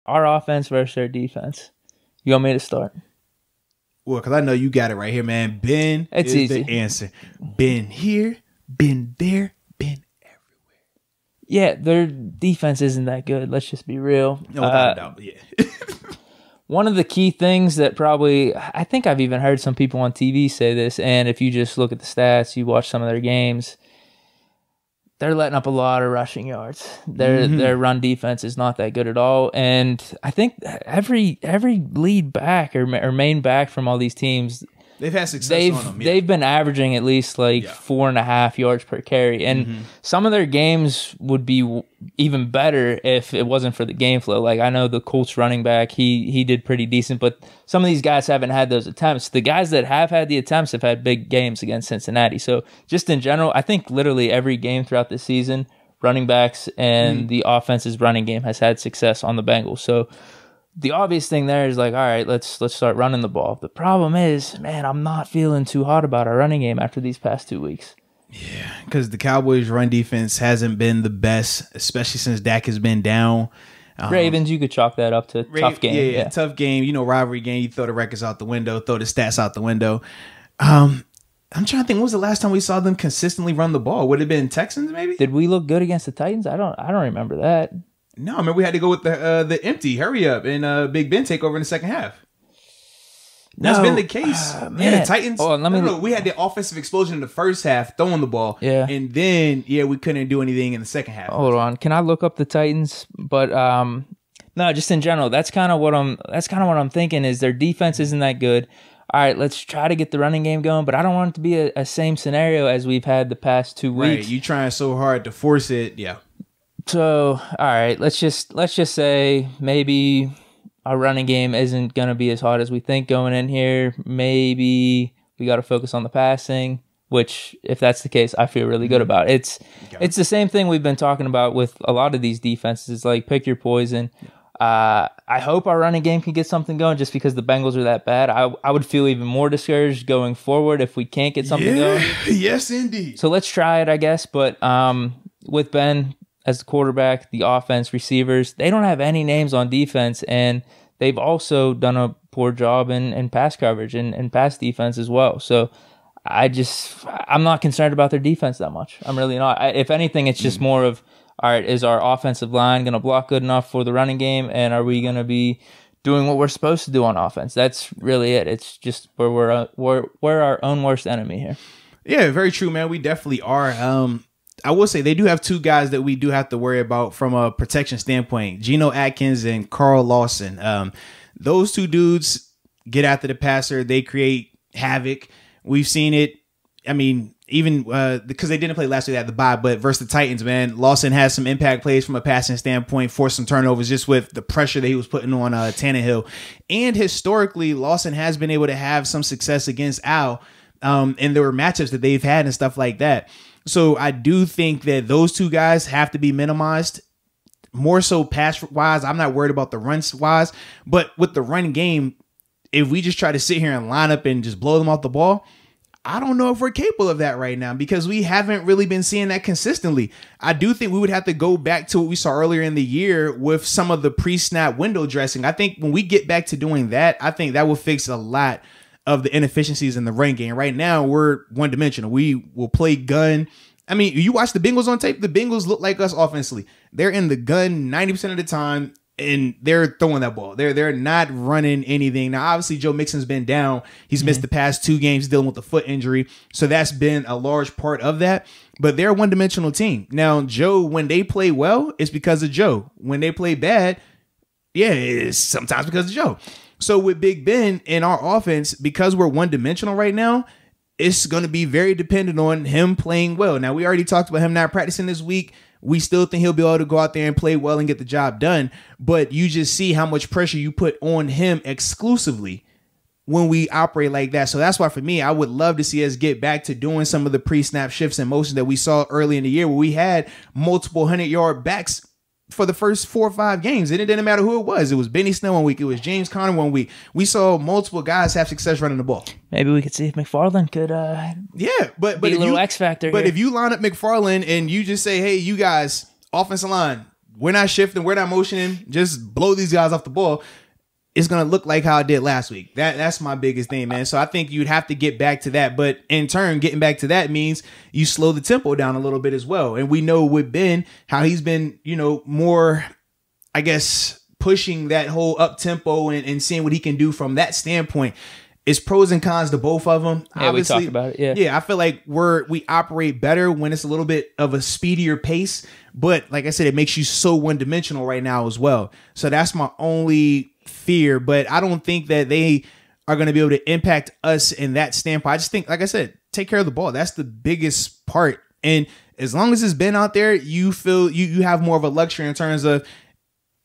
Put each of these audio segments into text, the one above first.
our offense versus their defense. You want me to start? Well, because I know you got it right here, man. Ben it's is easy. The answer. Been here, been there, been everywhere. Yeah, their defense isn't that good. Let's just be real. No, without a doubt, yeah. One of the key things that probably, I think I've even heard some people on TV say this, and if you just look at the stats, you watch some of their games, they're letting up a lot of rushing yards. Their run defense is not that good at all. And I think every lead back or main back from all these teams, they've had success on them. Yeah. They've been averaging at least 4.5 yards per carry. And some of their games would be even better if it wasn't for the game flow. Like I know the Colts running back, he did pretty decent, but some of these guys haven't had those attempts. The guys that have had the attempts have had big games against Cincinnati. So just in general, I think literally every game throughout the season, running backs and the offense's running game has had success on the Bengals. So the obvious thing there is like, all right, let's start running the ball. The problem is, man, I'm not feeling too hot about our running game after these past 2 weeks. Yeah, because the Cowboys' run defense hasn't been the best, especially since Dak has been down. Ravens, you could chalk that up to tough game. Yeah, tough game. You know, rivalry game. You throw the records out the window, throw the stats out the window. I'm trying to think. When was the last time we saw them consistently run the ball? Would it have been Texans? Maybe. Did we look good against the Titans? I don't remember that. No, I mean we had to go with the empty hurry up and Big Ben take over in the second half. That's been the case. Man, the Titans. We had the offensive explosion in the first half, throwing the ball. Yeah, and then we couldn't do anything in the second half. Hold on, can I look up the Titans? But no, just in general, that's kind of what I'm thinking. Is their defense isn't that good. All right, let's try to get the running game going, but I don't want it to be a same scenario as we've had the past 2 weeks. Right, you trying so hard to force it, yeah. So, all right, let's just say maybe our running game isn't going to be as hot as we think going in here. Maybe we got to focus on the passing, which if that's the case, I feel really good about. It's the same thing we've been talking about with a lot of these defenses. It's like pick your poison. I hope our running game can get something going just because the Bengals are that bad. I would feel even more discouraged going forward if we can't get something going. Yes, indeed. So let's try it, I guess. But with Ben as the quarterback, the offense, receivers, they don't have any names on defense, and they've also done a poor job in pass coverage and pass defense as well. So I'm not concerned about their defense that much. I'm really not. If anything, it's just more of, all right, is our offensive line going to block good enough for the running game, and are we going to be doing what we're supposed to do on offense? That's really it. It's just we're our own worst enemy here. Yeah, very true, man. We definitely are. I will say they do have two guys that we do have to worry about from a protection standpoint, Geno Atkins and Carl Lawson. Those two dudes get after the passer. They create havoc. We've seen it. I mean, even because they didn't play last week at the bye, but versus the Titans, man, Lawson has some impact plays from a passing standpoint, forced some turnovers just with the pressure that he was putting on Tannehill. And historically, Lawson has been able to have some success against Al, and there were matchups that they've had and stuff like that. So I do think that those two guys have to be minimized. More so pass-wise, I'm not worried about the runs-wise. But with the run game, if we just try to sit here and line up and just blow them off the ball, I don't know if we're capable of that right now because we haven't really been seeing that consistently. I do think we would have to go back to what we saw earlier in the year with some of the pre-snap window dressing. I think when we get back to doing that, I think that will fix a lot of the inefficiencies in the run game. Right now, we're one-dimensional. We will play gun. I mean, you watch the Bengals on tape, the Bengals look like us offensively. They're in the gun 90% of the time, and they're throwing that ball. They're not running anything. Now, obviously, Joe Mixon's been down. He's missed the past 2 games dealing with a foot injury, so that's been a large part of that. But they're a one-dimensional team. Now, Joe, when they play well, it's because of Joe. When they play bad, yeah, it's sometimes because of Joe. So with Big Ben in our offense, because we're one-dimensional right now, it's going to be very dependent on him playing well. Now, we already talked about him not practicing this week. We still think he'll be able to go out there and play well and get the job done. But you just see how much pressure you put on him exclusively when we operate like that. So that's why, for me, I would love to see us get back to doing some of the pre-snap shifts and motions that we saw early in the year where we had multiple 100-yard backs for the first 4 or 5 games. And it didn't matter who it was. It was Benny Snell one week. It was James Conner one week. We saw multiple guys have success running the ball. Maybe we could see if McFarland could but be a little X factor. But here. if you line up McFarland and you just say, hey, you guys, offensive line, we're not shifting, we're not motioning, just blow these guys off the ball, it's going to look like how I did last week. That's my biggest thing, man. So I think you'd have to get back to that. But in turn, getting back to that means you slow the tempo down a little bit as well. And we know with Ben, how he's been, more, I guess, pushing that whole up tempo and seeing what he can do from that standpoint. It's pros and cons to both of them. Yeah, obviously, we talked about it. Yeah, I feel like we operate better when it's a little bit of a speedier pace. But like I said, it makes you so one-dimensional right now as well. So that's my only fear. But I don't think that they are going to be able to impact us in that standpoint. I just think, like I said, take care of the ball. That's the biggest part. And as long as it's been out there, you feel you have more of a luxury in terms of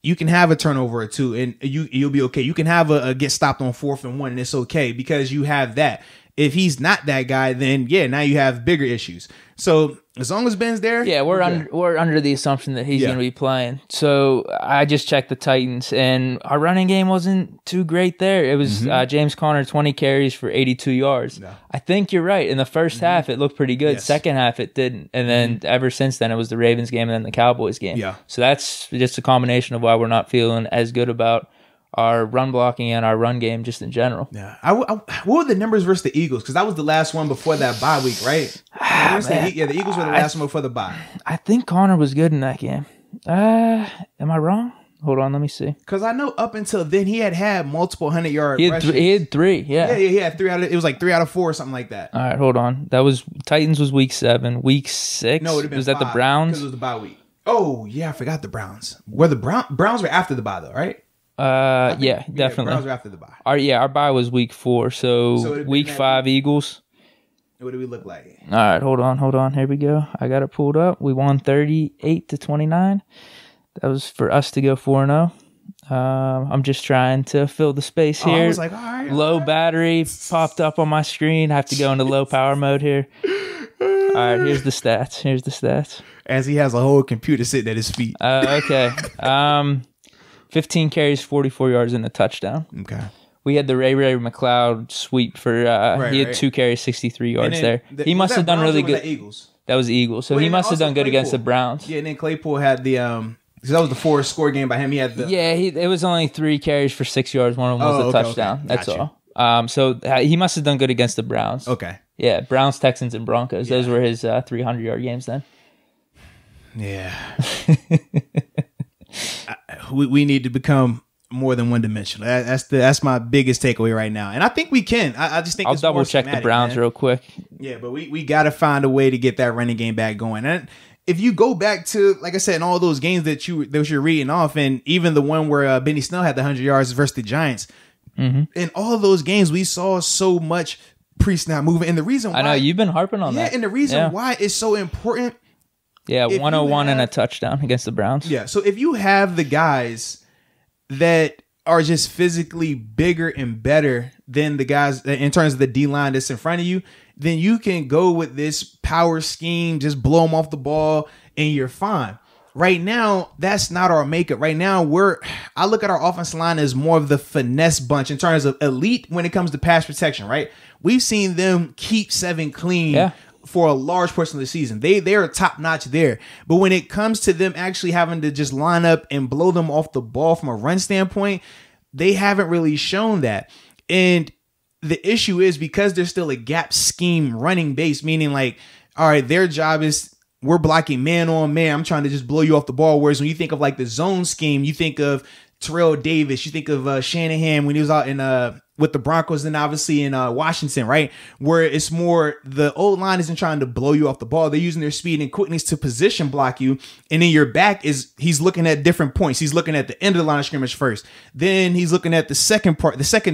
you can have a turnover or two and you'll be okay. You can have a get stopped on 4th and 1 and it's okay because you have that. If he's not that guy, then yeah, now you have bigger issues. So as long as Ben's there, yeah, we're under the assumption that he's going to be playing. So I just checked the Titans, and our running game wasn't too great there. It was James Conner, 20 carries for 82 yards. No. I think you're right. In the first half, it looked pretty good. Yes. Second half, it didn't. And then ever since then, it was the Ravens game and then the Cowboys game. Yeah. So that's just a combination of why we're not feeling as good about our run blocking and our run game just in general. Yeah. What were the numbers versus the Eagles? Because that was the last one before that bye week, right? The Eagles were the last one before the bye. I think Connor was good in that game. Am I wrong? Hold on, let me see. Because I know up until then he had multiple 100-yard rushes. He had 3, yeah. Yeah, he had 3 out of, it was like 3 out of 4 or something like that. All right, hold on. That was, Titans was week 7. Week 6? No, it would have been was that the Browns? Because it was the bye week. Oh, yeah, I forgot the Browns. Were the Browns were after the bye though, right? Yeah, definitely. Browns were after the bye. Our bye was week 4, so week 5 Eagles. What do we look like? All right, hold on. Here we go. I got it pulled up. We won 38-29. That was for us to go 4-0. I'm just trying to fill the space here. I was like, all right. Low battery popped up on my screen. I have to go into low power mode here. All right, here's the stats. As he has a whole computer sitting at his feet. Okay. 15 carries, 44 yards, and a touchdown. Okay. We had the Ray McLeod sweep for he had 2 carries, 63 yards there. He must have done really good. That Eagles? That was the Eagles. So he must have done good against the Browns. Yeah, and then Claypool had the because that was the 4-score game by him. He had the it was only 3 carries for 6 yards. One of them was a touchdown. Okay. That's all. So he must have done good against the Browns. Okay. Yeah, Browns, Texans, and Broncos. Yeah. Those were his 300-yard games then. Yeah. We need to become more than one-dimensional. That's my biggest takeaway right now, and I think we can. I just think I'll double check the Browns real quick. Yeah, but we got to find a way to get that running game back going. And if you go back to, like I said, in all those games that you're reading off, and even the one where Benny Snell had the 100 yards versus the Giants, in all of those games we saw so much pre-snap movement, and the reason why I know you've been harping on that, and the reason why it's so important. Yeah, 101 and a touchdown against the Browns. Yeah, so if you have the guys that are just physically bigger and better than the guys in terms of the D-line that's in front of you, then you can go with this power scheme, just blow them off the ball, and you're fine. Right now, that's not our makeup. Right now, I look at our offensive line as more of the finesse bunch in terms of elite when it comes to pass protection, right? We've seen them keep 7 clean for a large portion of the season. They are top notch there. But when it comes to them actually having to just line up and blow them off the ball from a run standpoint, they haven't really shown that. And the issue is because there's still a gap scheme running base, meaning like, all right, their job is we're blocking man on man. I'm trying to just blow you off the ball. Whereas when you think of like the zone scheme, you think of Terrell Davis, you think of Shanahan when he was out in with the Broncos and obviously in Washington, right? Where it's more the old line isn't trying to blow you off the ball. They're using their speed and quickness to position block you. And then your back he's looking at different points. He's looking at the end of the line of scrimmage first. Then he's looking at the second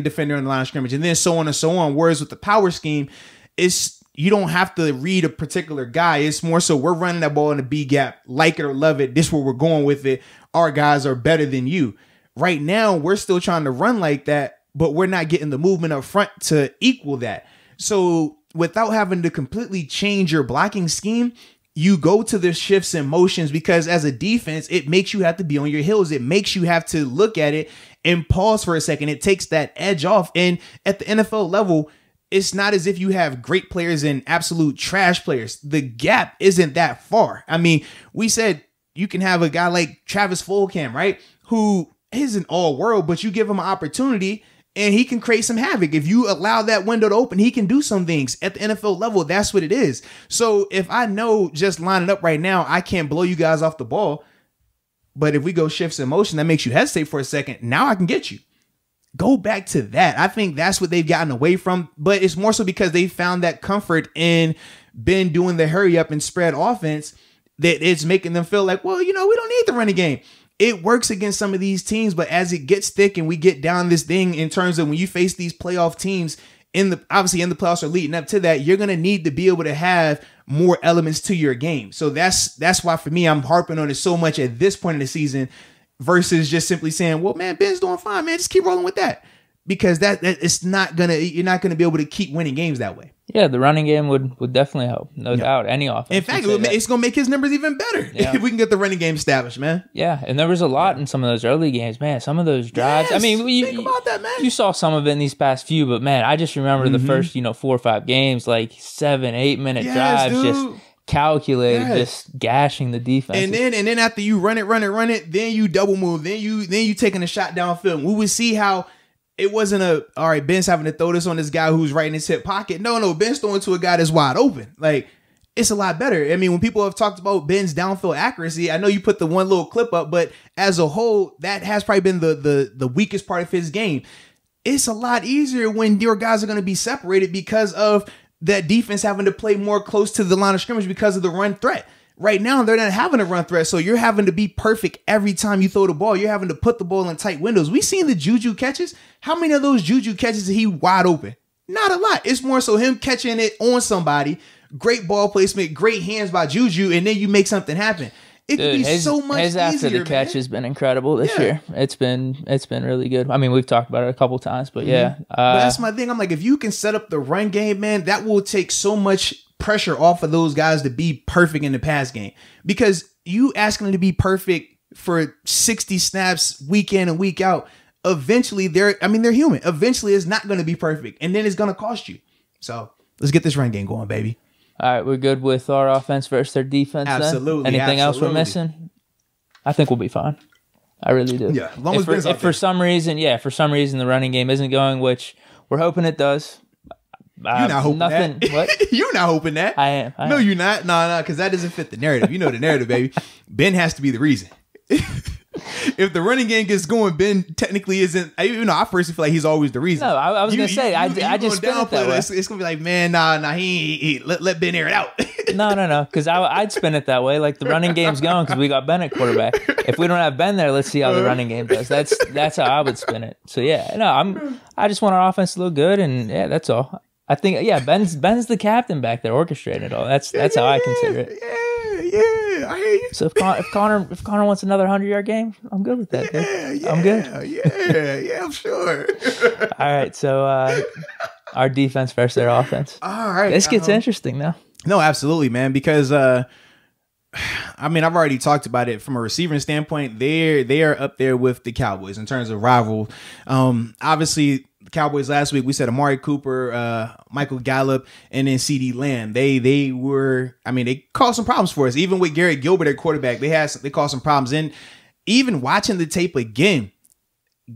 defender in the line of scrimmage, and then so on and so on. Whereas with the power scheme, you don't have to read a particular guy. It's more so we're running that ball in the B gap, like it or love it. This is where we're going with it. Our guys are better than you. Right now, we're still trying to run like that, but we're not getting the movement up front to equal that. So without having to completely change your blocking scheme, you go to the shifts and motions because as a defense, it makes you have to be on your heels. It makes you have to look at it and pause for a second. It takes that edge off. And at the NFL level, it's not as if you have great players and absolute trash players. The gap isn't that far. I mean, we said you can have a guy like Travis Fulgham, right? Who isn't all world, but you give him an opportunity and he can create some havoc. If you allow that window to open, he can do some things at the NFL level. That's what it is. So if I know just lining up right now, I can't blow you guys off the ball. But if we go shifts in motion, that makes you hesitate for a second. Now I can get you. Go back to that. I think that's what they've gotten away from, but it's more so because they found that comfort in Ben doing the hurry up and spread offense that it's making them feel like, well, we don't need the running game. It works against some of these teams, but as it gets thick and we get down this thing in terms of when you face these playoff teams obviously in the playoffs or leading up to that, you're going to need to be able to have more elements to your game. So that's why for me, I'm harping on it so much at this point in the season versus just simply saying, well, man, Ben's doing fine, man. Just keep rolling with that. Because that it's not you're not gonna be able to keep winning games that way. Yeah, the running game would definitely help, no doubt. Any offense. In fact, it's gonna make his numbers even better if we can get the running game established, man. Yeah, and there was a lot in some of those early games, man. Some of those drives. Yes, I mean, think about that, man. You saw some of it in these past few, but man, I just remember the first 4 or 5 games, like 7-8 minute drives, dude. Just calculated, just gashing the defense. And then after you run it, then you double move, then you taking a shot downfield. We would see how it wasn't all right, Ben's having to throw this on this guy who's right in his hip pocket. No, Ben's throwing to a guy that's wide open. Like, it's a lot better. I mean, when people have talked about Ben's downfield accuracy, I know you put the one little clip up, but as a whole, that has probably been the weakest part of his game. It's a lot easier when your guys are going to be separated because of that defense having to play more close to the line of scrimmage because of the run threat. Right now, they're not having a run threat, so you're having to be perfect every time you throw the ball. You're having to put the ball in tight windows. We seen the Juju catches. How many of those Juju catches is he wide open? Not a lot. It's more so him catching it on somebody. Great ball placement, great hands by Juju, and then you make something happen. It could be so much easier. His after the catch has been incredible this year. It's been really good. I mean, we've talked about it a couple times, but yeah. But that's my thing. I'm like, if you can set up the run game, man, that will take so much pressure off of those guys to be perfect in the pass game, because you asking them to be perfect for 60 snaps week in and week out, eventually they're human. Eventually it's not going to be perfect, and then it's going to cost you. So let's get this run game going, baby. All right, we're good with our offense versus their defense. Absolutely. Then? Anything else we're missing? I think we'll be fine. I really do. Yeah, as long as Ben's out there. For some reason the running game isn't going, which we're hoping it does. You're not hoping that. What? You're not hoping that. I am. No, you're not. No, because that doesn't fit the narrative. You know the narrative, baby. Ben has to be the reason. If the running game gets going, Ben technically isn't. I personally feel like he's always the reason. No, I was going to say, I just spin it that way. It's going to be like, man, nah, he let Ben air it out. No, because I'd spin it that way. Like, the running game's going because we got Ben at quarterback. If we don't have Ben there, let's see how the running game does. That's how I would spin it. So yeah, no, I just want our offense to look good, and yeah, that's all. I think, yeah, Ben's the captain back there orchestrating it all. That's how I consider it. Yeah, I hear you. So if Connor wants another 100-yard game, I'm good with that. Yeah, I'm good. Yeah, I'm sure. All right, so our defense versus their offense. All right, this gets interesting now. No, absolutely, man. Because I've already talked about it from a receiving standpoint. They are up there with the Cowboys in terms of rival. Obviously, the Cowboys last week, we said Amari Cooper, Michael Gallup, and then CeeDee Lamb. They caused some problems for us. Even with Garrett Gilbert at quarterback, they caused some problems. And even watching the tape again,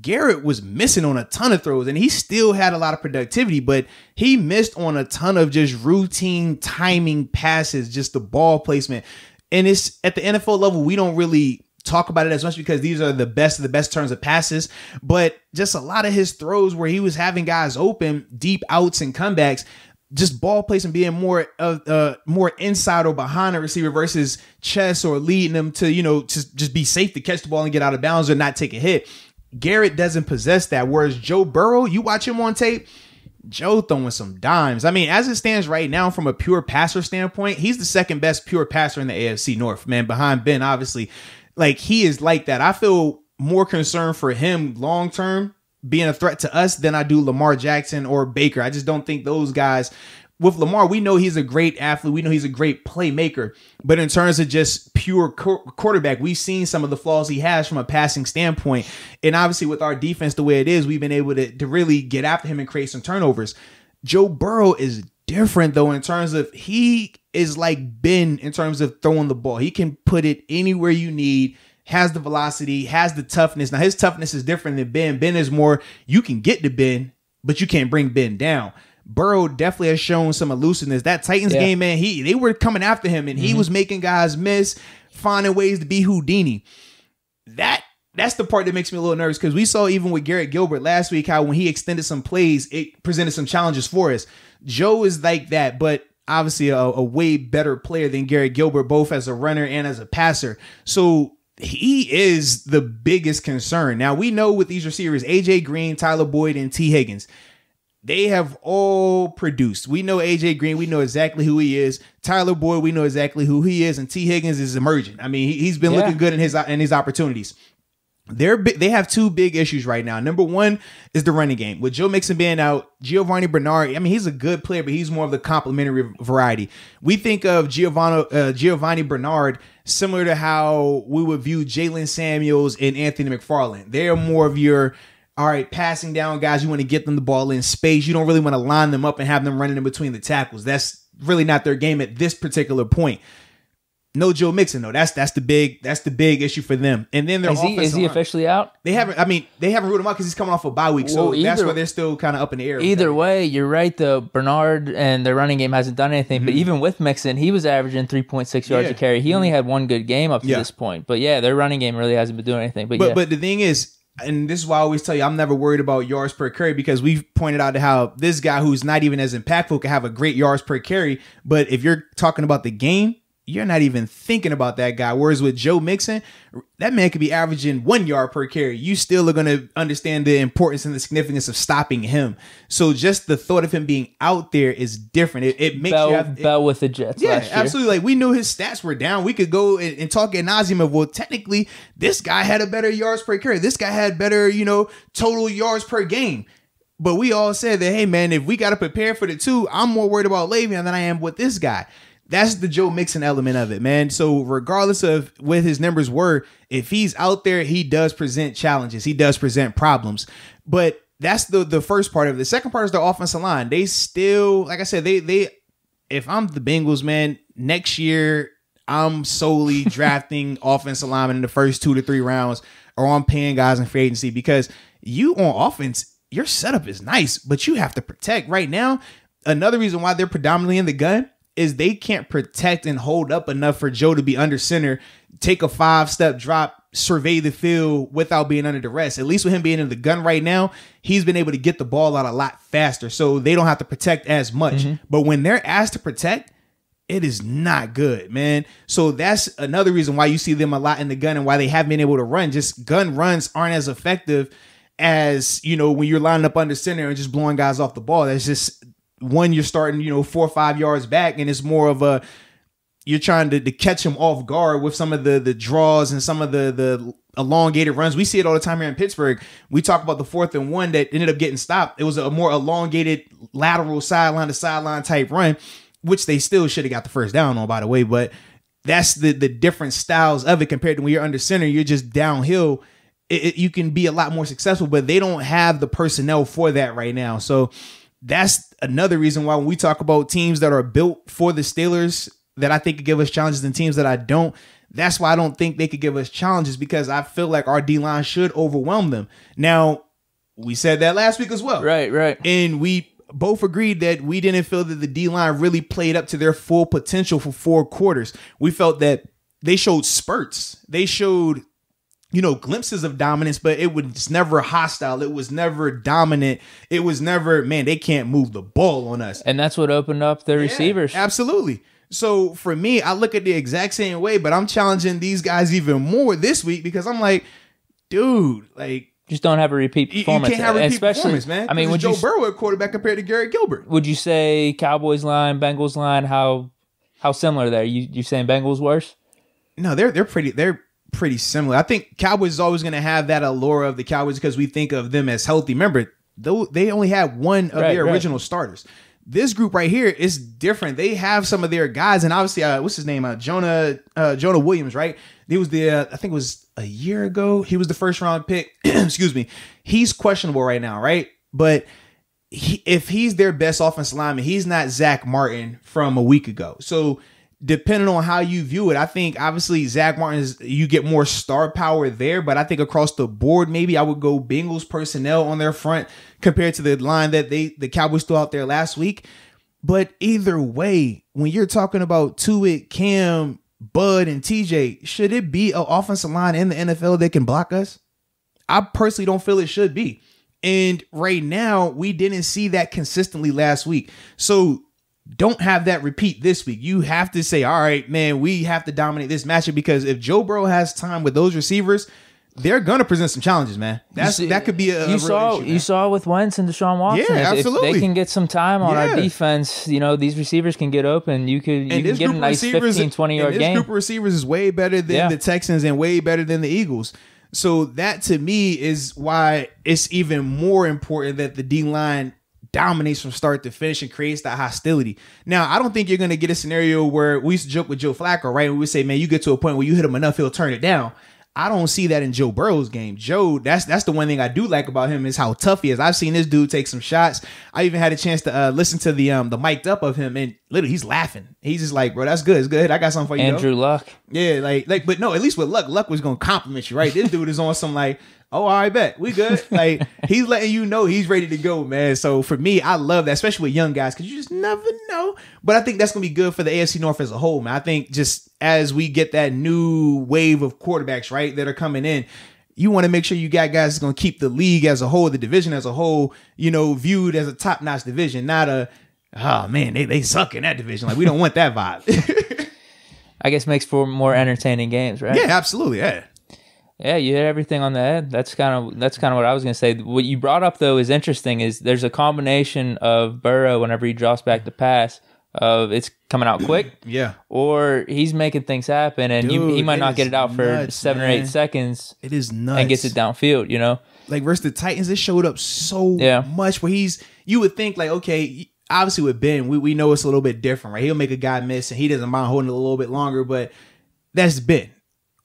Garrett was missing on a ton of throws, and he still had a lot of productivity, but he missed on a ton of just routine timing passes, just the ball placement. And it's at the NFL level, we don't really talk about it as much because these are the best of the best terms of passes, but just a lot of his throws where he was having guys open, deep outs and comebacks, just ball placement being more inside or behind a receiver versus chest or leading them to, just be safe to catch the ball and get out of bounds or not take a hit. Garrett doesn't possess that. Whereas Joe Burrow, you watch him on tape, Joe throwing some dimes. I mean, as it stands right now from a pure passer standpoint, he's the second best pure passer in the AFC North, man, behind Ben, obviously. Like, he is like that. I feel more concerned for him long-term being a threat to us than I do Lamar Jackson or Baker. I just don't think those guys. With Lamar, we know he's a great athlete. We know he's a great playmaker. But in terms of just pure quarterback, we've seen some of the flaws he has from a passing standpoint. And obviously with our defense the way it is, we've been able to really get after him and create some turnovers. Joe Burrow is different, though, in terms of he is like Ben in terms of throwing the ball. He can put it anywhere you need, has the velocity, has the toughness. Now, his toughness is different than Ben. Ben is more, you can get to Ben, but you can't bring Ben down. Burrow definitely has shown some elusiveness. That Titans game, man, they were coming after him, and he was making guys miss, finding ways to be Houdini. That's the part that makes me a little nervous, because we saw even with Garrett Gilbert last week how when he extended some plays, it presented some challenges for us. Joe is like that, but obviously a way better player than Garrett Gilbert, both as a runner and as a passer. So he is the biggest concern. Now, we know with these receivers, AJ Green, Tyler Boyd, and T. Higgins, they have all produced. We know AJ Green, we know exactly who he is. Tyler Boyd, we know exactly who he is, and T. Higgins is emerging. I mean, he's been looking good in his opportunities. They have two big issues right now. Number one is the running game. With Joe Mixon being out, Giovanni Bernard, I mean, he's a good player, but he's more of the complimentary variety. We think of Giovanni Bernard similar to how we would view Jalen Samuels and Anthony McFarland. They're more of your, all right, passing down guys. You want to get them the ball in space. You don't really want to line them up and have them running in between the tackles. That's really not their game at this particular point. No Joe Mixon though. That's the big issue for them. And then is he officially out? They haven't ruled him out because he's coming off a bye week. So that's why they're still kind of up in the air. Either way, you're right though. Bernard and their running game hasn't done anything. But even with Mixon, he was averaging 3.6 yards a carry. He only had one good game up to this point. But yeah, their running game really hasn't been doing anything. But the thing is, and this is why I always tell you, I'm never worried about yards per carry, because we've pointed out how this guy who's not even as impactful can have a great yards per carry. But if you're talking about the game, you're not even thinking about that guy. Whereas with Joe Mixon, that man could be averaging 1 yard per carry. You still are going to understand the importance and the significance of stopping him. So just the thought of him being out there is different. It makes you have Bell with the Jets. Yeah, last year. Absolutely. Like, we knew his stats were down. We could go and talk ad nauseum of, well, technically this guy had a better yards per carry. This guy had better, total yards per game. But we all said that, hey man, if we got to prepare for the two, I'm more worried about Le'Veon than I am with this guy. That's the Joe Mixon element of it, man. So regardless of what his numbers were, if he's out there, he does present challenges. He does present problems. But that's the first part of it. The second part is the offensive line. They still, like I said, they if I'm the Bengals, man, next year I'm solely drafting offensive linemen in the first 2 to 3 rounds, or I'm paying guys in free agency, because you on offense, your setup is nice, but you have to protect. Right now, another reason why they're predominantly in the gun is they can't protect and hold up enough for Joe to be under center, take a 5-step drop, survey the field without being under duress. At least with him being in the gun right now, he's been able to get the ball out a lot faster, so they don't have to protect as much. But when they're asked to protect, it is not good, man. So that's another reason why you see them a lot in the gun and why they haven't been able to run. Just gun runs aren't as effective as, when you're lining up under center and just blowing guys off the ball. That's just, one, you're starting, 4 or 5 yards back, and it's more of you're trying to catch him off guard with some of the draws and some of the elongated runs. We see it all the time here in Pittsburgh. We talk about the 4th and 1 that ended up getting stopped. It was a more elongated lateral sideline to sideline type run, which they still should have got the first down on, by the way. But that's the different styles of it compared to when you're under center. You're just downhill. You can be a lot more successful, but they don't have the personnel for that right now. So that's another reason why when we talk about teams that are built for the Steelers that I think could give us challenges and teams that I don't, that's why I don't think they could give us challenges, because I feel like our D-line should overwhelm them. Now, we said that last week as well. Right. And we both agreed that we didn't feel that the D-line really played up to their full potential for 4 quarters. We felt that they showed spurts. They showed glimpses of dominance, but it was never hostile. It was never dominant. It was never, man, they can't move the ball on us. And that's what opened up the receivers. Absolutely. So for me, I look at the exact same way, but I'm challenging these guys even more this week, because I'm like, dude, like, just don't have a repeat performance. You can't have a repeat performance, man. I mean, would Joe Burrow at quarterback compared to Garrett Gilbert? Would you say Cowboys line, Bengals line, how similar there? You saying Bengals worse? No, they're pretty similar. I think Cowboys is always going to have that allure of the Cowboys because we think of them as healthy. Remember, they only had one of their original starters. This group right here is different. They have some of their guys, and obviously, what's his name? Jonah Williams, right? He was I think it was a year ago. He was the first round pick. Excuse me. He's questionable right now, right? But if he's their best offensive lineman, he's not Zach Martin from a week ago. So depending on how you view it, I think obviously Zach Martin you get more star power there, but I think across the board, maybe I would go Bengals personnel on their front compared to the line that the Cowboys threw out there last week. But either way, when you're talking about Tuitt, Cam, Bud, and TJ, should it be an offensive line in the NFL that can block us? I personally don't feel it should be. And right now, we didn't see that consistently last week. So don't have that repeat this week. You have to say, all right, man, we have to dominate this matchup, because if Joe Burrow has time with those receivers, they're going to present some challenges, man. That could be a real issue, you saw with Wentz and Deshaun Watson. Yeah, absolutely. If they can get some time on our defense, these receivers can get open. You can get a nice 15, 20-yard game. This group of receivers is way better than the Texans and way better than the Eagles. So that, to me, is why it's even more important that the D-line dominates from start to finish and creates that hostility. Now, I don't think you're going to get a scenario where we used to joke with Joe Flacco, right? We would say, man, you get to a point where you hit him enough, he'll turn it down. I don't see that in Joe Burrow's game. Joe, that's the one thing I do like about him, is how tough he is. I've seen this dude take some shots. I even had a chance to listen to the mic'd up of him, and literally he's laughing. He's just like, bro, that's good. It's good. I got something for you. Andrew Luck. Yeah, like, but no, at least with Luck was going to compliment you, right? This dude is on some like, oh, I bet we good. Like, he's letting you know he's ready to go, man. So for me, I love that, especially with young guys, because you just never know. But I think that's going to be good for the AFC North as a whole, man. I think just as we get that new wave of quarterbacks, right, that are coming in, you want to make sure you got guys that's going to keep the league as a whole, the division as a whole, viewed as a top-notch division, not a, oh, man, they suck in that division. Like, we don't want that vibe. I guess makes for more entertaining games, right? Yeah, absolutely, yeah. Yeah, you hit everything on the head. That's kind of what I was going to say. What you brought up, though, is interesting. Is there's a combination of Burrow whenever he drops back to pass, of it's coming out quick, or he's making things happen, and he might not get it out for 7 or 8 seconds. It is nuts, and gets it downfield. Like versus the Titans, it showed up so much where you would think like, okay, obviously with Ben, we know it's a little bit different, right? He'll make a guy miss, and he doesn't mind holding it a little bit longer, but that's Ben.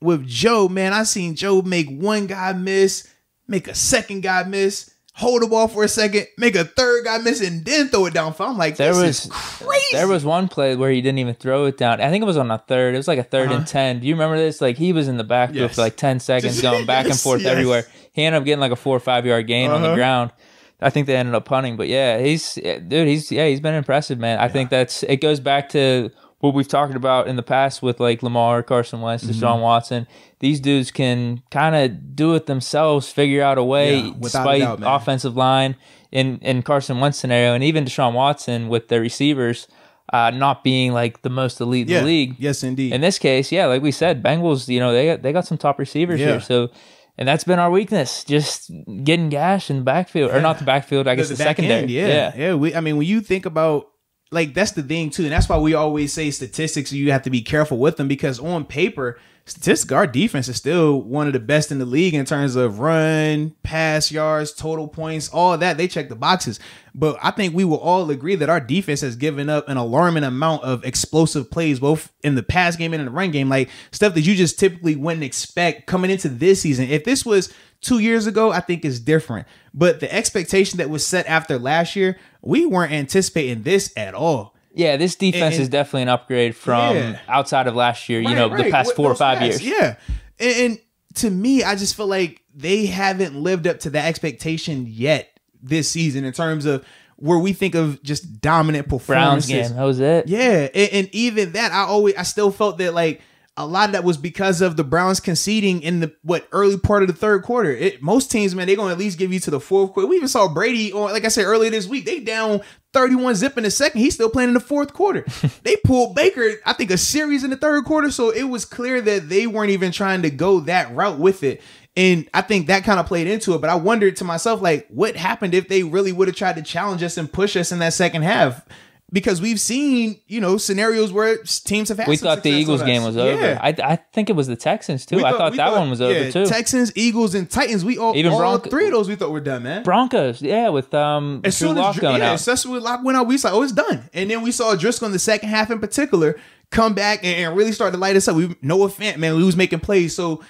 With Joe, man, I seen Joe make one guy miss, make a second guy miss, hold the ball for a second, make a third guy miss, and then throw it downfield. I'm like, this is crazy. There was one play where he didn't even throw it down. I think it was on a third. It was like a 3rd and 10. Do you remember this? Like, he was in the backfield for like 10 seconds, going back and forth everywhere. He ended up getting like a 4 or 5 yard gain on the ground. I think they ended up punting, but he's been impressive, man. I think it goes back to what we've talked about in the past with like Lamar, Carson Wentz, Deshaun Watson. These dudes can kind of do it themselves, figure out a way, despite offensive line in Carson Wentz scenario, and even Deshaun Watson with their receivers not being like the most elite in the league. Yes, indeed. In this case, like we said, Bengals, they got some top receivers here. So, and that's been our weakness, just getting gashed in the backfield, or not the backfield, I guess the secondary. Yeah. When you think about, like, that's the thing too, and that's why we always say statistics, you have to be careful with them, because on paper, statistically, our defense is still one of the best in the league in terms of run, pass yards, total points, all of that. They check the boxes. But I think we will all agree that our defense has given up an alarming amount of explosive plays, both in the pass game and in the run game, like stuff that you just typically wouldn't expect coming into this season. If this was 2 years ago, I think it's different. But the expectation that was set after last year, we weren't anticipating this at all. Yeah, this defense is definitely an upgrade from outside of last year, the past 4 or 5 years. Yeah. And to me, I just feel like they haven't lived up to that expectation yet this season in terms of where we think of just dominant performances. Browns game, that was it. Yeah. And even that, I still felt that like a lot of that was because of the Browns conceding in the early part of the third quarter. Most teams, man, they're going to at least give you to the fourth quarter. We even saw Brady on, like I said earlier this week, they down 31-0 in the second. He's still playing in the fourth quarter. They pulled Baker, I think, a series in the third quarter. So it was clear that they weren't even trying to go that route with it. And I think that kind of played into it. But I wondered to myself, like, what happened if they really would have tried to challenge us and push us in that second half? Because we've seen, scenarios where teams have had. We thought the Eagles game was over. I think it was the Texans too. I thought that one was over too. Texans, Eagles, and Titans. All three of those we thought were done, man. Broncos, with as soon as Locke going out. Especially with Locke went out, we saw it's done. And then we saw Driscoll in the second half in particular come back and really start to light us up. Noah Fant, man, we was making plays. So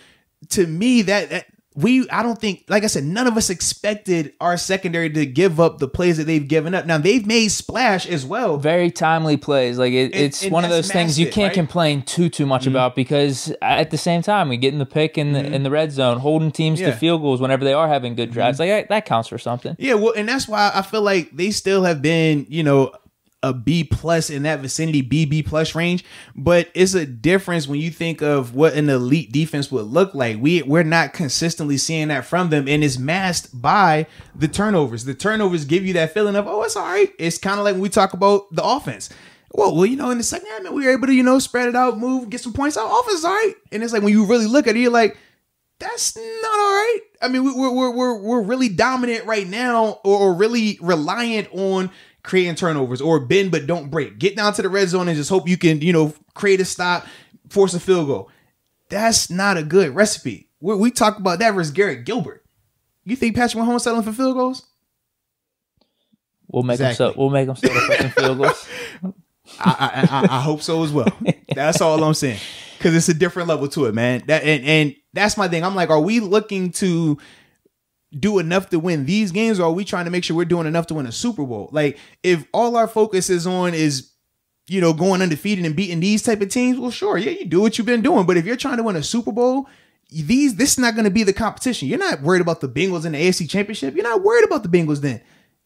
to me, that I don't think, like I said, none of us expected our secondary to give up the plays that they've given up. Now they've made splash as well. Very timely plays. Like it's one of those things you can't complain too much about, because at the same time we get in the pick in the red zone, holding teams to field goals whenever they are having good drives. Like that counts for something. Yeah, well, and that's why I feel like they still have been, a B plus in that vicinity, B plus range. But it's a difference when you think of what an elite defense would look like. We're not consistently seeing that from them, and it's masked by the turnovers. The turnovers give you that feeling of, oh, it's all right. It's kind of like when we talk about the offense. Well, in the second half, we were able to, spread it out, move, get some points out. Offense is all right. And it's like when you really look at it, you're like, that's not all right. I mean, we're really dominant right now, or really reliant on creating turnovers, or bend but don't break. Get down to the red zone and just hope you can, create a stop, force a field goal. That's not a good recipe. We talk about that versus Garrett Gilbert. You think Patrick Mahomes settling for field goals? We'll make him settle for some field goals. I hope so as well. That's all I'm saying, because it's a different level to it, man. And that's my thing. I'm like, are we looking to do enough to win these games, or are we trying to make sure we're doing enough to win a Super Bowl? Like, if all our focus is on going undefeated and beating these type of teams, well, sure, yeah, you do what you've been doing. But if you're trying to win a Super Bowl, this is not going to be the competition. You're not worried about the Bengals in the AFC Championship. You're not worried about the Bengals then.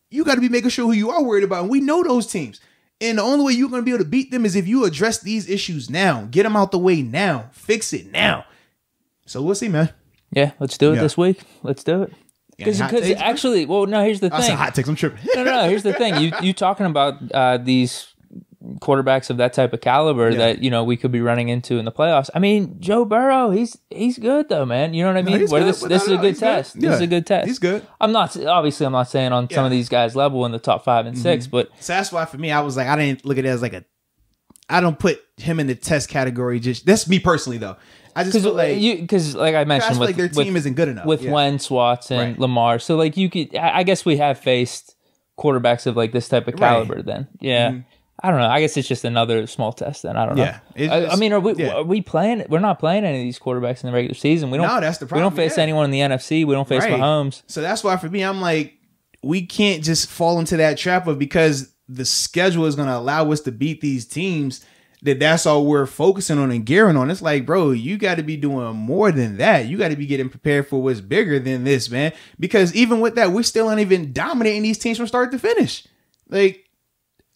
You got to be making sure who you are worried about. And we know those teams. And the only way you're going to be able to beat them is if you address these issues now. Get them out the way now. Fix it now. So we'll see, man. Yeah, let's do it this week. Let's do it. Because actually, well, no, here's the thing. That's hot takes. I'm tripping. No, here's the thing. You talking about these quarterbacks of that type of caliber that we could be running into in the playoffs. I mean, Joe Burrow, he's good though, man. You know what I mean? This is a good test. This is a good test. He's good. I'm not saying on some of these guys' level in the top 5 and 6, but so that's why for me, I was like, I didn't look at it as like I don't put him in the test category. Just that's me personally though. I just feel like because like I mentioned, like their team isn't good enough with Wentz, Watson, Lamar. So like you could, I guess we have faced quarterbacks of like this type of caliber. Then I don't know. I guess it's just another small test. Then I don't know. I mean, are we playing? We're not playing any of these quarterbacks in the regular season. We don't. No, that's the problem. We don't face anyone in the NFC. We don't face Mahomes. So that's why for me, I'm like, we can't just fall into that trap of, because the schedule is going to allow us to beat these teams, that's all we're focusing on and gearing on. It's like, bro, you got to be doing more than that. You got to be getting prepared for what's bigger than this, man. Because even with that, we're still not even dominating these teams from start to finish. Like,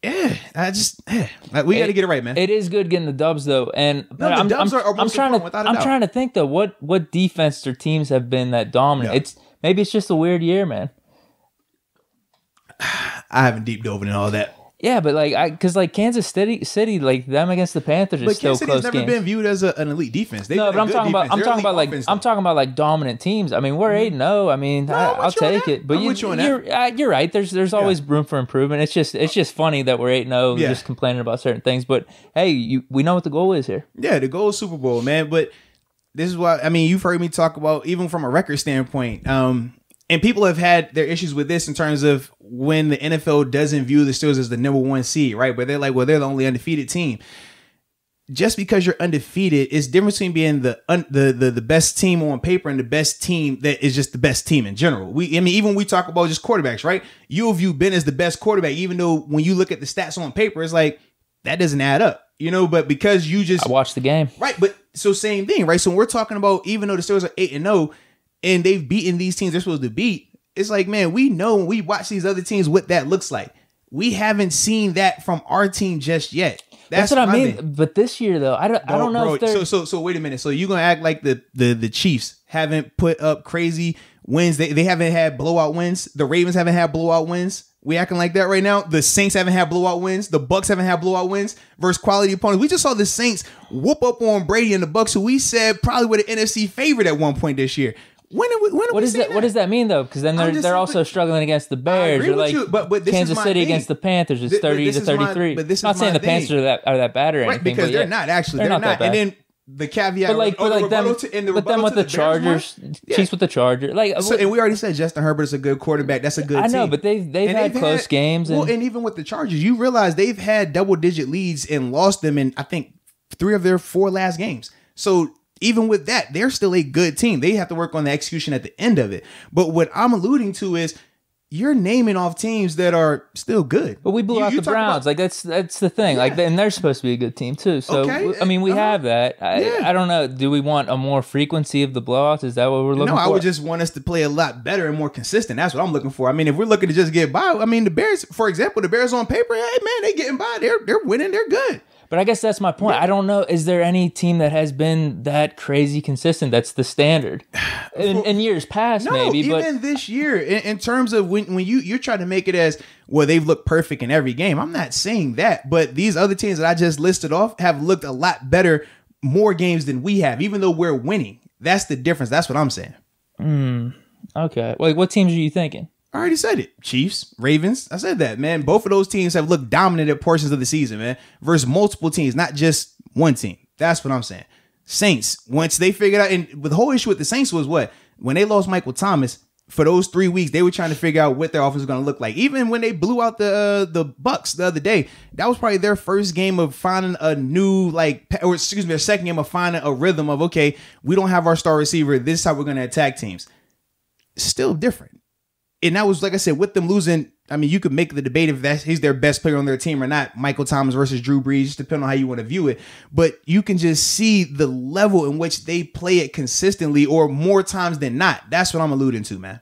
we got to get it right, man. It is good getting the dubs though, and the dubs are most important, without a doubt. I'm trying to think though, what defense or teams have been that dominant? Maybe it's just a weird year, man. I haven't deep dove into all that. Yeah, but because Kansas City, like them against the Panthers, is still close games. Kansas City's never been viewed as an elite defense. No, but I'm talking about like dominant teams. I mean, we're 8-0. I mean, I'll take it. But you're right. There's always room for improvement. It's just funny that we're 8-0, just complaining about certain things. But hey, we know what the goal is here. Yeah, the goal is Super Bowl, man. But this is why, I mean, you've heard me talk about, even from a record standpoint, and people have had their issues with this in terms of when the NFL doesn't view the Steelers as the number 1 seed, right? But they're like, well, they're the only undefeated team. Just because you're undefeated, it's different between being the best team on paper and the best team that is just the best team in general. Even when we talk about just quarterbacks, right? You'll view Ben as the best quarterback, even though when you look at the stats on paper, it's like, that doesn't add up, but because I watched the game. Right, but so same thing, right? So when we're talking about, even though the Steelers are 8-0, and they've beaten these teams they're supposed to beat, it's like, man, we know when we watch these other teams what that looks like. We haven't seen that from our team just yet. That's what I mean. But this year, though, I don't know if they're... So wait a minute. So you're going to act like the Chiefs haven't put up crazy wins. They haven't had blowout wins. The Ravens haven't had blowout wins. We acting like that right now. The Saints haven't had blowout wins. The Bucks haven't had blowout wins versus quality opponents. We just saw the Saints whoop up on Brady and the Bucks, who we said probably were the NFC favorite at one point this year. What does that mean though? Because then they're also struggling against the Bears. Or like but Kansas City against the Panthers is 30-33. But this is not saying the Panthers are that bad or anything, because they're not actually. They're not. And then the caveat, but them with the Chargers, Chiefs with the Chargers, and we already said Justin Herbert's a good quarterback. That's a good team. I know, but they've had close games. And even with the Chargers, you realize they've had double-digit leads and lost them in, I think, 3 of their 4 last games. So even with that, they're still a good team. They have to work on the execution at the end of it. But what I'm alluding to is you're naming off teams that are still good. But we blew out the Browns. Like that's the thing. Yeah. Like, and they're supposed to be a good team too. So okay. I mean, we have that. I don't know. Do we want a more frequency of the blowouts? Is that what we're looking for? No, I would just want us to play a lot better and more consistent. That's what I'm looking for. I mean, if we're looking to just get by, I mean, the Bears, for example, the Bears on paper, hey man, they getting by. They're winning. They're good. But I guess that's my point. Yeah. I don't know. Is there any team that has been that crazy consistent? That's the standard in years past, no, maybe. Even this year, in terms of when you're trying to make it as, well, they've looked perfect in every game. I'm not saying that. But these other teams that I just listed off have looked a lot better more games than we have, even though we're winning. That's the difference. That's what I'm saying. Okay. Like, what teams are you thinking? I already said it. Chiefs, Ravens. I said that, man. Both of those teams have looked dominant at portions of the season, man, versus multiple teams, not just one team. That's what I'm saying. Saints, once they figured out, and the whole issue with the Saints was what? When they lost Michael Thomas, for those 3 weeks, they were trying to figure out what their offense was going to look like. Even when they blew out the Bucks the other day, that was probably their first game of finding a new, their second game of finding a rhythm of, okay, we don't have our star receiver. This is how we're going to attack teams. Still different. And that was, like I said, with them losing, I mean, you could make the debate if he's their best player on their team or not, Michael Thomas versus Drew Brees, depending on how you want to view it. But you can just see the level in which they play it consistently or more times than not. That's what I'm alluding to, man.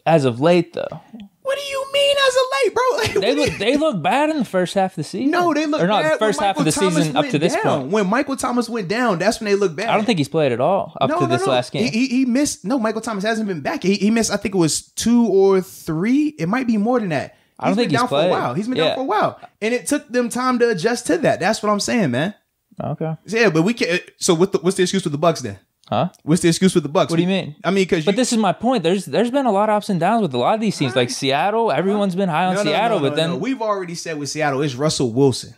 As of late, though. What do you mean as of late, bro? Like, they look bad in the first half of the season. No, they look bad. Or not, the first half of the season up to this point. When Michael Thomas went down, that's when they look bad. I don't think he's played at all up to this last game. He missed. No, Michael Thomas hasn't been back. He missed, I think it was 2 or 3. It might be more than that. I don't think he's played. For a while. He's been down for a while. And it took them time to adjust to that. That's what I'm saying, man. Okay. Yeah, but we can't. So what's the excuse with the Bucks then? Huh? What's the excuse with the Bucks? What do you mean? I mean, because this is my point. There's been a lot of ups and downs with a lot of these teams, like Seattle. Everyone's been high on Seattle, but then we've already said with Seattle, it's Russell Wilson.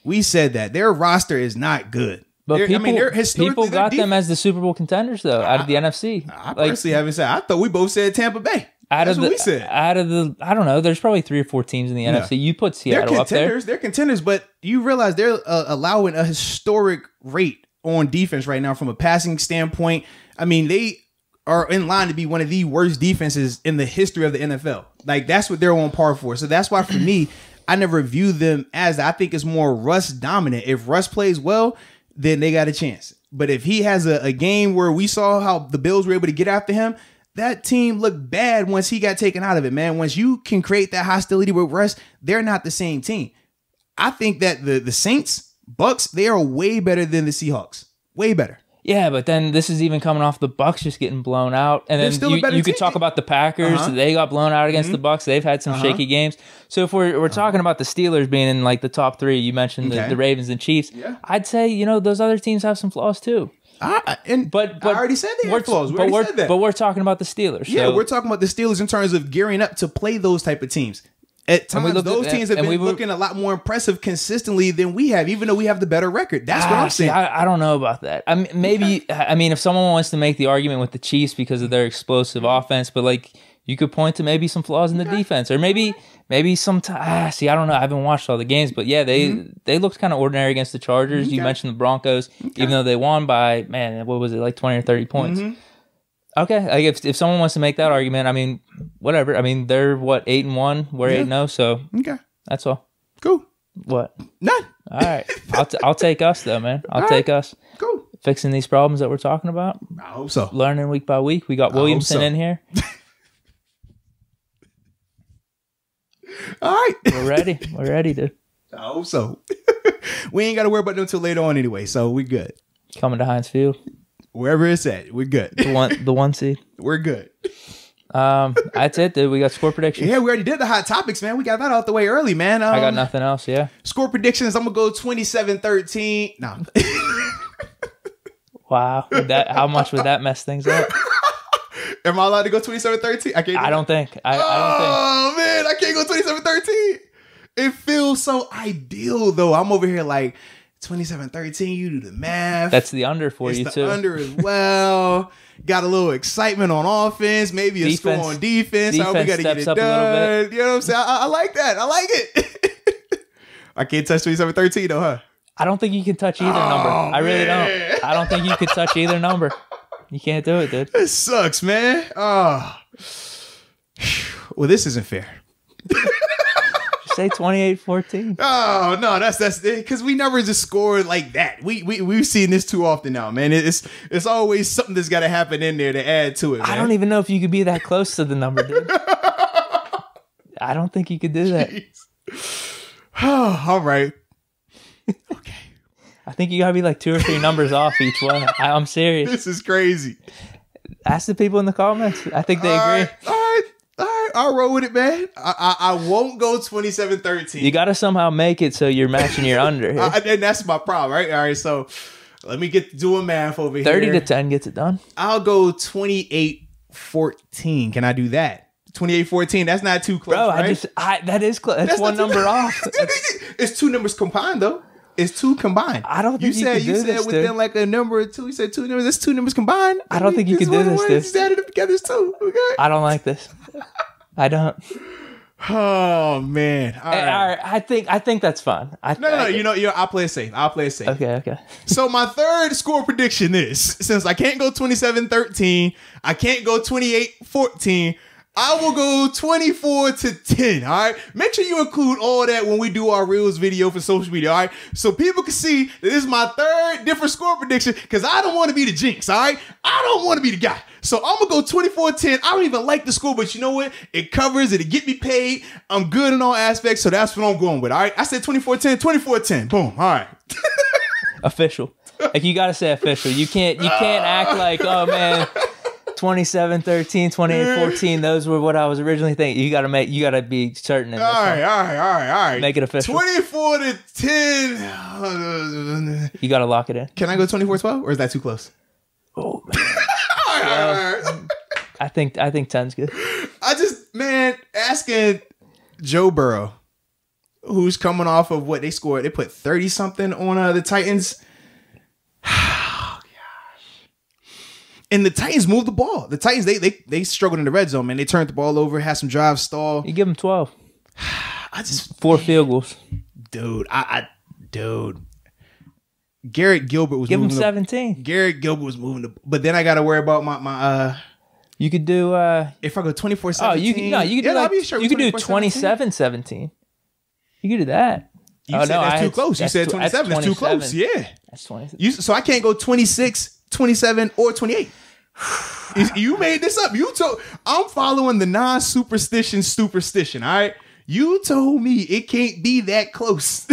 We said that their roster is not good. But people got them as the Super Bowl contenders, though, out of the NFC. I personally haven't said. I thought we both said Tampa Bay. That's what we said. Out of the, I don't know. There's probably 3 or 4 teams in the NFC. You put Seattle up there. They're contenders, but you realize they're allowing a historic rate on defense right now from a passing standpoint. I mean, they are in line to be one of the worst defenses in the history of the NFL. Like, that's what they're on par for. So that's why, for me, I never view them as that. I think it's more Russ dominant. If Russ plays well, then they got a chance. But if he has a game where we saw how the Bills were able to get after him, that team looked bad once he got taken out of it, man. Once you can create that hostility with Russ, they're not the same team. I think that the Saints, Bucks, they are way better than the Seahawks. Way better. Yeah, but then this is even coming off the Bucks just getting blown out, and then you could talk about the Packers. They got blown out against the Bucks. They've had some shaky games. So if we're talking about the Steelers being in like the top 3, you mentioned the Ravens and Chiefs. Yeah. I'd say those other teams have some flaws too. But I already said they have flaws. But we're talking about the Steelers. Yeah, we're talking about the Steelers in terms of gearing up to play those type of teams. At times, those teams have been looking a lot more impressive consistently than we have, even though we have the better record. That's what I'm saying. I don't know about that. I mean, maybe. I mean, if someone wants to make the argument with the Chiefs because of their explosive offense, but like you could point to maybe some flaws in the defense, or maybe some. I don't know. I haven't watched all the games, but yeah, they looked kind of ordinary against the Chargers. You mentioned the Broncos, even though they won by what was it, like 20 or 30 points. Okay, like if someone wants to make that argument, I mean, whatever. I mean, they're 8-1, we're 8-0, so that's all. Cool. What? None. All right, I'll take us though, man. I'll take us. Cool. Fixing these problems that we're talking about. I hope so. Learning week by week. We got Williamson in here. All right, we're ready. We're ready to. I hope so. We ain't got to worry about them until later on anyway, so we good. Coming to Heinz Field. Wherever it's at, we're good. The one seed. We're good. That's it, dude. We got score predictions. Yeah, we already did the hot topics, man. We got that out the way early, man. I got nothing else, yeah. Score predictions, I'm going to go 27-13. No. Wow. How much would that mess things up? Am I allowed to go 27-13? I don't think. I don't think. Oh, man. I can't go 27-13. It feels so ideal, though. I'm over here like, 27-13, you do the math. That's the under for you, too. Under as well. Got a little excitement on offense, maybe a score on defense. How we got to get it done. You know what I'm saying? I like that. I like it. I can't touch 27-13, though, huh? I don't think you can touch either number. I really don't. I don't think you could touch either number. You can't do it, dude. It sucks, man. Oh. Well, this isn't fair. Just say 28-14. Oh no, that's because we never just scored like that. We've seen this too often now, man. It's always something that's got to happen in there to add to it. Man. I don't even know if you could be that close to the number, dude. I don't think you could do that. Oh, all right. Okay. I think you gotta be like 2 or 3 numbers off each one. I'm serious. This is crazy. Ask the people in the comments. I think they agree. All right. I'll roll with it, man. I won't go 27-13. You gotta somehow make it so you're matching your under. And that's my problem, right? All right, so let me get doing math over here. 30-10 gets it done. I'll go 28-14. Can I do that? 28-14. That's not too close, bro. Right? That is close. That's one number off. It's 2 numbers combined, though. It's 2 combined. I don't think you said within dude. Like a number or 2. You said 2 numbers. That's 2 numbers combined. I don't think you can do this, dude. Just added them together. It's 2. Okay. I don't like this. I don't. Oh man! All right. I think that's fine. No. You know, I'll play it safe. Okay. So my third score prediction is, since I can't go 27-13, I can't go 28-14. I will go 24-10. All right. Make sure you include all that when we do our Reels video for social media. All right. So people can see that this is my third different score prediction because I don't want to be the jinx. All right. I don't want to be the guy. So I'm going to go 24-10. I don't even like the score, but you know what? It covers it. It get me paid. I'm good in all aspects. So that's what I'm going with. All right. I said 24-10, 24-10. Boom. All right. Official. Like you got to say official. You can't act like, oh man, 27-13, 28-14. Those were what I was originally thinking. You got to be certain. All right. Make it official. 24-10. You got to lock it in. Can I go 24-12 or is that too close? Oh man. I think 10's good. Asking Joe Burrow, who's coming off of what they scored. They put 30 something on the Titans. Oh gosh. And the Titans moved the ball. The Titans, they struggled in the red zone, man. They turned the ball over, had some drives stall. You give them 12. 4 field goals. Dude, Garrett Gilbert was give moving. Give him 17. Garrett Gilbert was moving. But then I got to worry about my You could do if I go 24-17. Oh, you could do 27-17. You could do that. You said that's too close. You said 27. That's too close. Yeah. That's 27. So I can't go 26, 27, or 28. You made this up. I'm following the non-superstition. All right. You told me it can't be that close.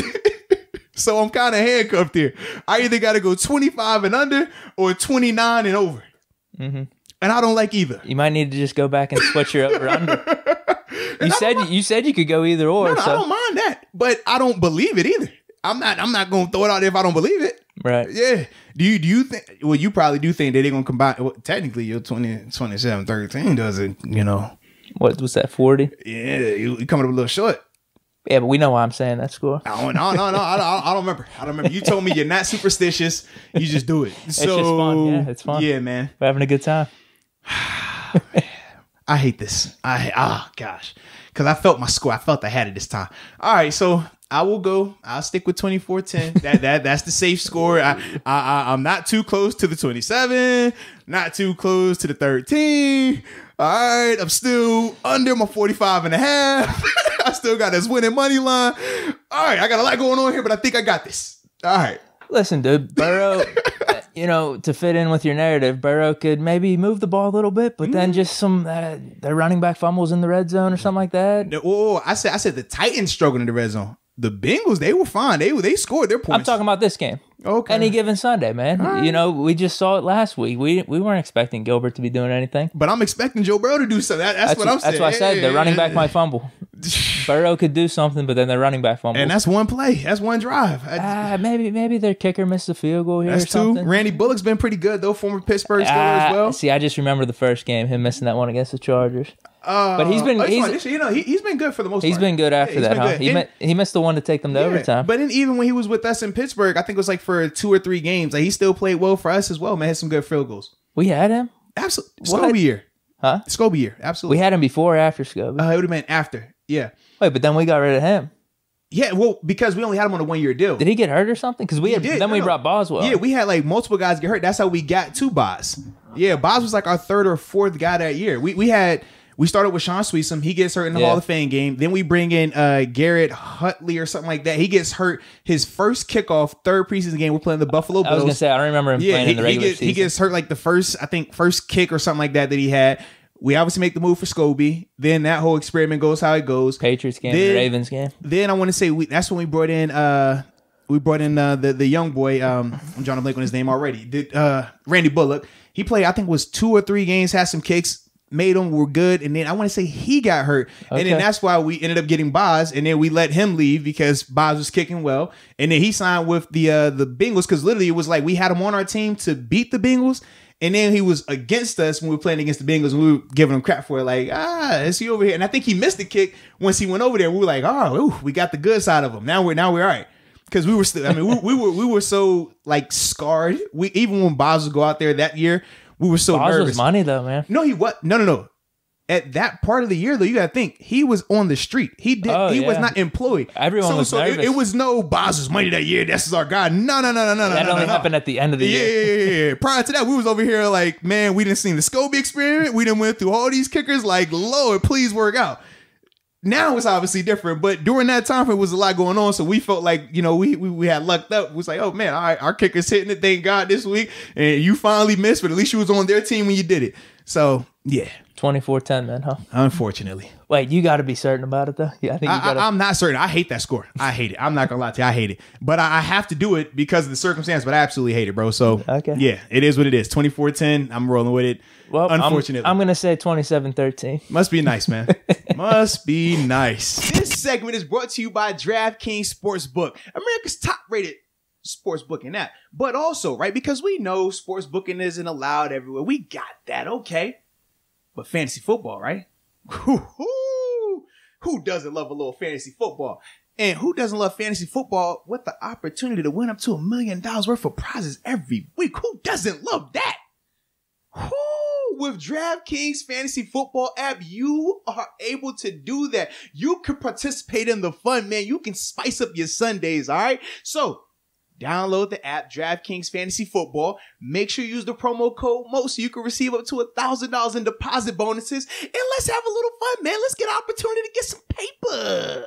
So I'm kind of handcuffed here. I either got to go 25 and under or 29 and over. Mm-hmm. And I don't like either. You might need to just go back and switch your over under. You said you could go either or. No, so. I don't mind that, but I don't believe it either. I'm not going to throw it out there if I don't believe it. Right. Yeah. Do you think? Well, you probably do think that they're going to combine. Well, technically, your 27-13 doesn't. You know. What was that? 40. Yeah, you coming up a little short. Yeah, but we know why I'm saying that score. No. I don't remember. You told me you're not superstitious. You just do it. It's just fun. Yeah, it's fun. Yeah, man. We're having a good time. I hate this. Gosh. Because I felt my score. I felt I had it this time. All right, so I'll stick with 24-10. That's the safe score. I'm not too close to the 27, not too close to the 13. All right, I'm still under my 45 and a half. I still got this winning money line. All right, I got a lot going on here, but I think I got this. All right. Listen, dude, Burrow, to fit in with your narrative, Burrow could maybe move the ball a little bit, but then just some their running back fumbles in the red zone or something like that. Oh, I said the Titans struggled in the red zone. The Bengals, they were fine. They scored their points. I'm talking about this game. Okay. Any given Sunday, man. Right. We just saw it last week. We weren't expecting Gilbert to be doing anything. But I'm expecting Joe Burrow to do something. That's what I'm saying. That's what I said. The running back might fumble. Burrow could do something, but then their running back fumbles. And that's one play. That's one drive. Maybe their kicker missed a field goal here. That's or something. 2. Randy Bullock's been pretty good, though, former Pittsburgh Steeler as well. See, I just remember the first game, him missing that one against the Chargers. But he's been he's been good for the most part. He's been good after that, huh? He missed the one to take them to overtime. But then even when he was with us in Pittsburgh, I think it was like for 2 or 3 games, like he still played well for us as well, man. Had some good field goals. We had him? Absolutely. Scobie year. Huh? Scobie year. Absolutely. We had him before or after Scobie? It would have been after. Yeah. Wait, but then we got rid of him. Yeah, well, because we only had him on a 1 year deal. Did he get hurt or something? Because we brought Boswell. Yeah, we had like multiple guys get hurt. That's how we got to Boz. Yeah, Boz was like our third or fourth guy that year. We started with Sean Sweetsom. He gets hurt in the Hall of Fame game. Then we bring in Garrett Hutley or something like that. He gets hurt his first kickoff, third preseason game. We're playing the Buffalo Bills. I was going to say, I don't remember him playing in the regular season. He gets hurt like the first kick or something like that he had. We obviously make the move for Scobie. Then that whole experiment goes how it goes. Patriots game, the Ravens game. Then I want to say that's when we brought in the young boy. I'm drawing a blank on his name already. Randy Bullock. He played, I think it was 2 or 3 games, had some kicks, made them, were good. And then I want to say he got hurt. Okay. And then that's why we ended up getting Boz. And then we let him leave because Boz was kicking well. And then he signed with the Bengals because literally it was like we had him on our team to beat the Bengals. And then he was against us when we were playing against the Bengals and we were giving him crap for it. Like, is he over here? And I think he missed the kick once he went over there. We were like, we got the good side of him. Now we're all right. Because we were still, I mean, we were so like scarred. Even when Boz would go out there that year, we were so nervous. Boz was money though, man. No, he what? No. At that part of the year, though, you got to think he was on the street. He was not employed. Everyone was nervous. It was no Boz's money that year. This is our guy. No. That only happened at the end of the year. Yeah. Prior to that, we was over here like, man, we didn't see the Scobie experiment. We didn't went through all these kickers. Like, Lord, please work out. Now it's obviously different, but during that time, it was a lot going on. So we felt like, we had lucked up. It was like, oh man, all right, our kicker's hitting it. Thank God this week. And you finally missed, but at least you was on their team when you did it. So yeah. 24-10, man, huh? Unfortunately. Wait, you got to be certain about it, though? Yeah, I think you gotta... I'm not certain. I hate that score. I hate it. I'm not going to lie to you. I hate it. But I have to do it because of the circumstance, but I absolutely hate it, bro. So, yeah, it is what it is. 24-10. I'm rolling with it. Well, unfortunately. I'm going to say 27-13. Must be nice, man. Must be nice. This segment is brought to you by DraftKings Sportsbook, America's top-rated sportsbooking app. But also, right, because we know sportsbooking isn't allowed everywhere. We got that, okay. But fantasy football, right? Who doesn't love a little fantasy football? And who doesn't love fantasy football with the opportunity to win up to $1 million worth of prizes every week? Who doesn't love that? With DraftKings Fantasy Football app, you are able to do that. You can participate in the fun, man. You can spice up your Sundays, all right? So, download the app, DraftKings Fantasy Football. Make sure you use the promo code Moats so you can receive up to $1,000 in deposit bonuses. And let's have a little fun, man. Let's get an opportunity to get some paper.